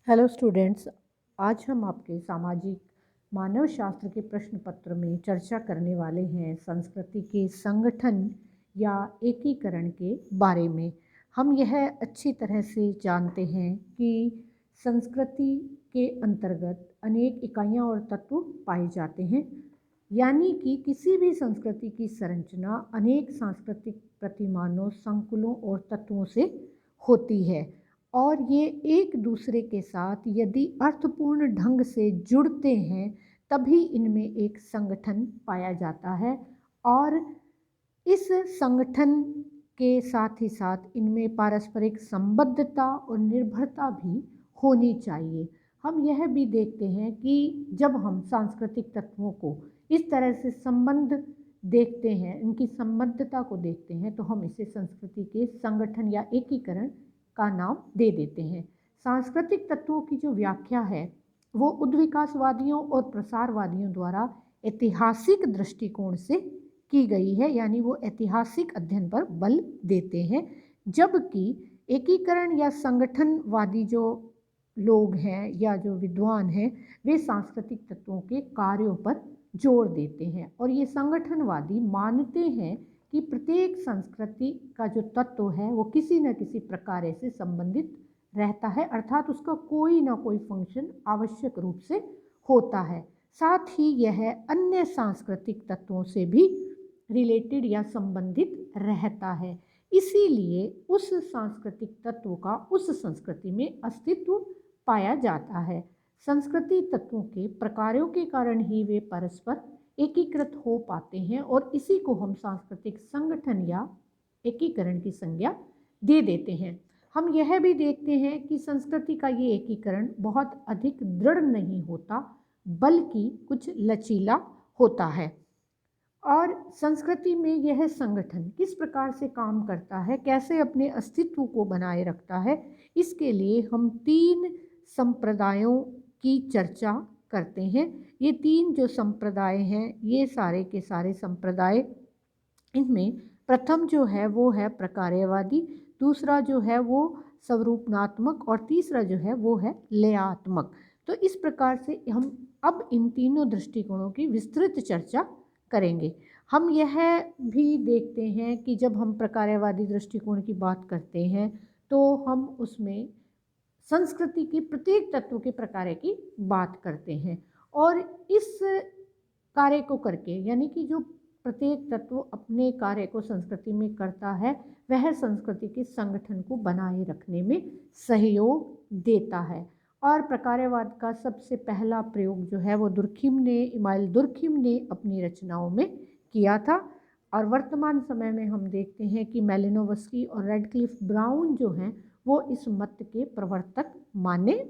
Hello students. आज हम आपके सामाजिक मानव शास्त्र के प्रश्न पत्र में चर्चा करने वाले हैं संस्कृति के संगठन या एकीकरण के बारे में। हम यह अच्छी तरह से जानते हैं कि संस्कृति के अंतर्गत अनेक इकाइयाँ और तत्व पाए जाते हैं, यानी कि किसी भी संस्कृति की संरचना अनेक सांस्कृतिक प्रतिमानों, संकुलों और तत्वों से होती है और ये एक दूसरे के साथ यदि अर्थपूर्ण ढंग से जुड़ते हैं तभी इनमें एक संगठन पाया जाता है। और इस संगठन के साथ ही साथ इनमें पारस्परिक संबद्धता और निर्भरता भी होनी चाहिए। हम यह भी देखते हैं कि जब हम सांस्कृतिक तत्वों को इस तरह से संबंध देखते हैं, इनकी संबद्धता को देखते हैं, तो हम इसे संस्कृति के संगठन या एकीकरण का नाम दे देते हैं। सांस्कृतिक तत्वों की जो व्याख्या है वो उद्विकासवादियों और प्रसारवादियों द्वारा ऐतिहासिक दृष्टिकोण से की गई है, यानी वो ऐतिहासिक अध्ययन पर बल देते हैं, जबकि एकीकरण या संगठनवादी जो लोग हैं या जो विद्वान हैं वे सांस्कृतिक तत्वों के कार्यों पर जोर देते हैं। और ये संगठनवादी मानते हैं कि प्रत्येक संस्कृति का जो तत्व है वो किसी न किसी प्रकार से संबंधित रहता है, अर्थात उसका कोई ना कोई फंक्शन आवश्यक रूप से होता है। साथ ही यह अन्य सांस्कृतिक तत्वों से भी रिलेटेड या संबंधित रहता है, इसीलिए उस सांस्कृतिक तत्व का उस संस्कृति में अस्तित्व पाया जाता है। संस्कृति तत्वों के प्रकारों के कारण ही वे परस्पर एकीकृत हो पाते हैं और इसी को हम सांस्कृतिक संगठन या एकीकरण की संज्ञा दे देते हैं। हम यह भी देखते हैं कि संस्कृति का ये एकीकरण बहुत अधिक दृढ़ नहीं होता, बल्कि कुछ लचीला होता है। और संस्कृति में यह संगठन किस प्रकार से काम करता है, कैसे अपने अस्तित्व को बनाए रखता है, इसके लिए हम 3 संप्रदायों की चर्चा करते हैं। ये 3 जो संप्रदाय हैं ये सारे के सारे संप्रदाय, इनमें प्रथम जो है वो है प्रकार्यवादी, दूसरा जो है वो स्वरूपनात्मक और तीसरा जो है वो है लयात्मक। तो इस प्रकार से हम अब इन तीनों दृष्टिकोणों की विस्तृत चर्चा करेंगे। हम यह भी देखते हैं कि जब हम प्रकार्यवादी दृष्टिकोण की बात करते हैं तो हम उसमें संस्कृति के प्रत्येक तत्व के प्रकार की बात करते हैं और इस कार्य को करके, यानी कि जो प्रत्येक तत्व अपने कार्य को संस्कृति में करता है वह संस्कृति के संगठन को बनाए रखने में सहयोग देता है। और प्रकार्यवाद का सबसे पहला प्रयोग जो है वो इमाइल दुर्खिम ने अपनी रचनाओं में किया था और वर्तमान समय में हम देखते हैं कि मैलिनोवस्की और रेडक्लिफ ब्राउन जो हैं वो इस मत के प्रवर्तक माने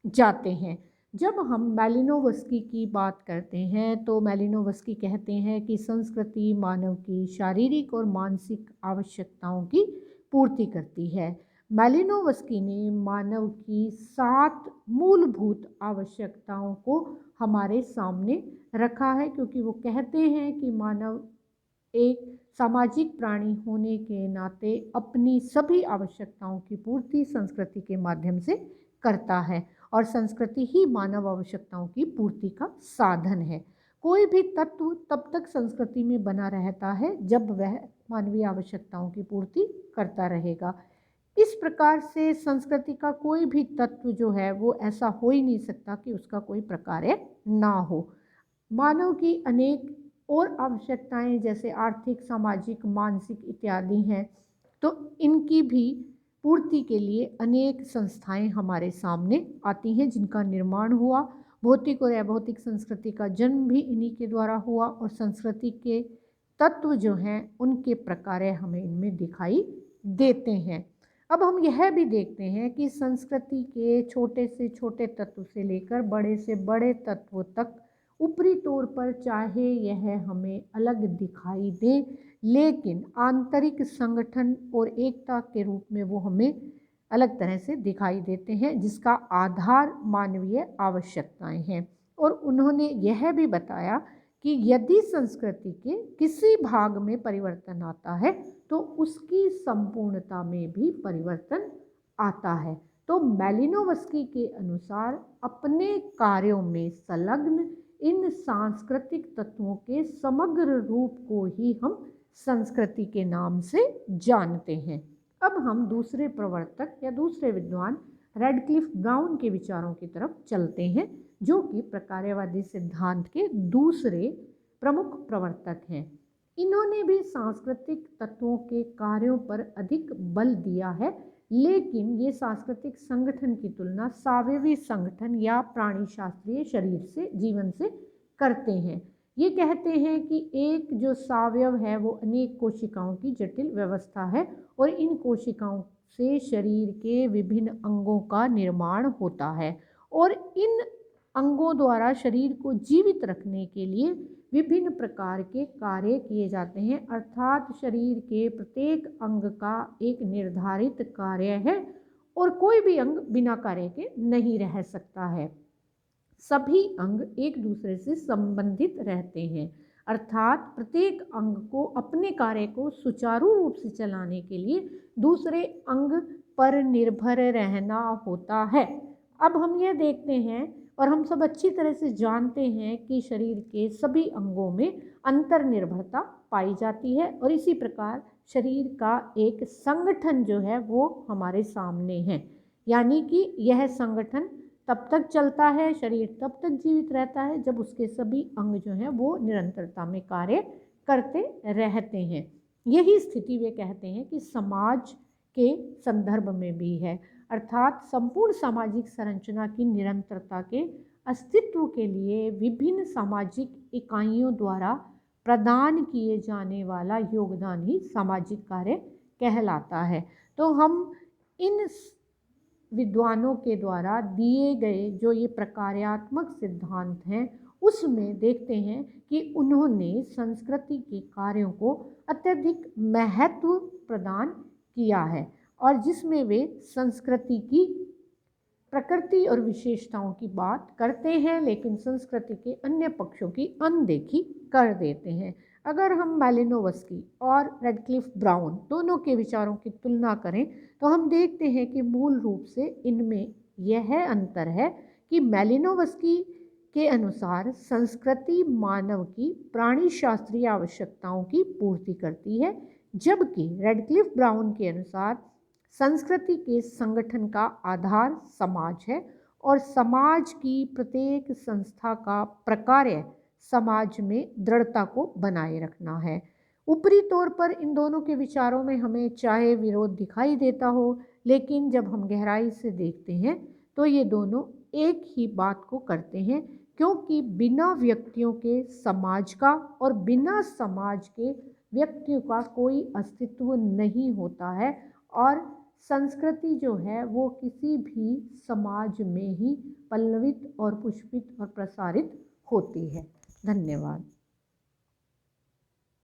जाते हैं। जब हम मैलिनोवस्की की बात करते हैं तो मैलिनोवस्की कहते हैं कि संस्कृति मानव की शारीरिक और मानसिक आवश्यकताओं की पूर्ति करती है। मैलिनोवस्की ने मानव की 7 मूलभूत आवश्यकताओं को हमारे सामने रखा है, क्योंकि वो कहते हैं कि मानव एक सामाजिक प्राणी होने के नाते अपनी सभी आवश्यकताओं की पूर्ति संस्कृति के माध्यम से करता है और संस्कृति ही मानव आवश्यकताओं की पूर्ति का साधन है। कोई भी तत्व तब तक संस्कृति में बना रहता है जब वह मानवीय आवश्यकताओं की पूर्ति करता रहेगा। इस प्रकार से संस्कृति का कोई भी तत्व जो है वो ऐसा हो ही नहीं सकता कि उसका कोई प्रकार्य ना हो। मानव की अनेक और आवश्यकताएं जैसे आर्थिक, सामाजिक, मानसिक इत्यादि हैं, तो इनकी भी पूर्ति के लिए अनेक संस्थाएं हमारे सामने आती हैं जिनका निर्माण हुआ। भौतिक और अभौतिक संस्कृति का जन्म भी इन्हीं के द्वारा हुआ और संस्कृति के तत्व जो हैं उनके प्रकार्य हमें इनमें दिखाई देते हैं। अब हम यह भी देखते हैं कि संस्कृति के छोटे से छोटे तत्व से लेकर बड़े से बड़े तत्वों तक ऊपरी तौर पर चाहे यह हमें अलग दिखाई दे, लेकिन आंतरिक संगठन और एकता के रूप में वो हमें अलग तरह से दिखाई देते हैं, जिसका आधार मानवीय आवश्यकताएं हैं। और उन्होंने यह भी बताया कि यदि संस्कृति के किसी भाग में परिवर्तन आता है तो उसकी संपूर्णता में भी परिवर्तन आता है। तो मैलिनोवस्की के अनुसार अपने कार्यों में संलग्न इन सांस्कृतिक तत्वों के समग्र रूप को ही हम संस्कृति के नाम से जानते हैं। अब हम दूसरे प्रवर्तक या दूसरे विद्वान रेडक्लिफ ब्राउन के विचारों की तरफ चलते हैं, जो कि प्रकार्यवादी सिद्धांत के दूसरे प्रमुख प्रवर्तक हैं। इन्होंने भी सांस्कृतिक तत्वों के कार्यों पर अधिक बल दिया है, लेकिन ये सांस्कृतिक संगठन की तुलना सावयवी संगठन या प्राणी शास्त्रीय शरीर से जीवन से करते हैं। ये कहते हैं कि एक जो सावयव है वो अनेक कोशिकाओं की जटिल व्यवस्था है और इन कोशिकाओं से शरीर के विभिन्न अंगों का निर्माण होता है और इन अंगों द्वारा शरीर को जीवित रखने के लिए विभिन्न प्रकार के कार्य किए जाते हैं, अर्थात शरीर के प्रत्येक अंग का एक निर्धारित कार्य है और कोई भी अंग बिना कार्य के नहीं रह सकता है। सभी अंग एक दूसरे से संबंधित रहते हैं, अर्थात प्रत्येक अंग को अपने कार्य को सुचारू रूप से चलाने के लिए दूसरे अंग पर निर्भर रहना होता है। अब हम ये देखते हैं और हम सब अच्छी तरह से जानते हैं कि शरीर के सभी अंगों में अंतर्निर्भरता पाई जाती है और इसी प्रकार शरीर का एक संगठन जो है वो हमारे सामने है, यानी कि यह संगठन तब तक चलता है, शरीर तब तक जीवित रहता है जब उसके सभी अंग जो हैं वो निरंतरता में कार्य करते रहते हैं। यही स्थिति वे कहते हैं कि समाज के संदर्भ में भी है, अर्थात संपूर्ण सामाजिक संरचना की निरंतरता के अस्तित्व के लिए विभिन्न सामाजिक इकाइयों द्वारा प्रदान किए जाने वाला योगदान ही सामाजिक कार्य कहलाता है। तो हम इन विद्वानों के द्वारा दिए गए जो ये प्रकार्यात्मक सिद्धांत हैं उसमें देखते हैं कि उन्होंने संस्कृति के कार्यों को अत्यधिक महत्व प्रदान किया है और जिसमें वे संस्कृति की प्रकृति और विशेषताओं की बात करते हैं, लेकिन संस्कृति के अन्य पक्षों की अनदेखी कर देते हैं। अगर हम मैलिनोवस्की और रेडक्लिफ ब्राउन दोनों के विचारों की तुलना करें तो हम देखते हैं कि मूल रूप से इनमें यह अंतर है कि मैलिनोवस्की के अनुसार संस्कृति मानव की प्राणी शास्त्रीय आवश्यकताओं की पूर्ति करती है, जबकि रेडक्लिफ ब्राउन के अनुसार संस्कृति के संगठन का आधार समाज है और समाज की प्रत्येक संस्था का प्रकार्य समाज में दृढ़ता को बनाए रखना है। ऊपरी तौर पर इन दोनों के विचारों में हमें चाहे विरोध दिखाई देता हो, लेकिन जब हम गहराई से देखते हैं तो ये दोनों एक ही बात को करते हैं, क्योंकि बिना व्यक्तियों के समाज का और बिना समाज के व्यक्तियों का कोई अस्तित्व नहीं होता है और संस्कृति जो है वो किसी भी समाज में ही पल्लवित और पुष्पित और प्रसारित होती है। धन्यवाद।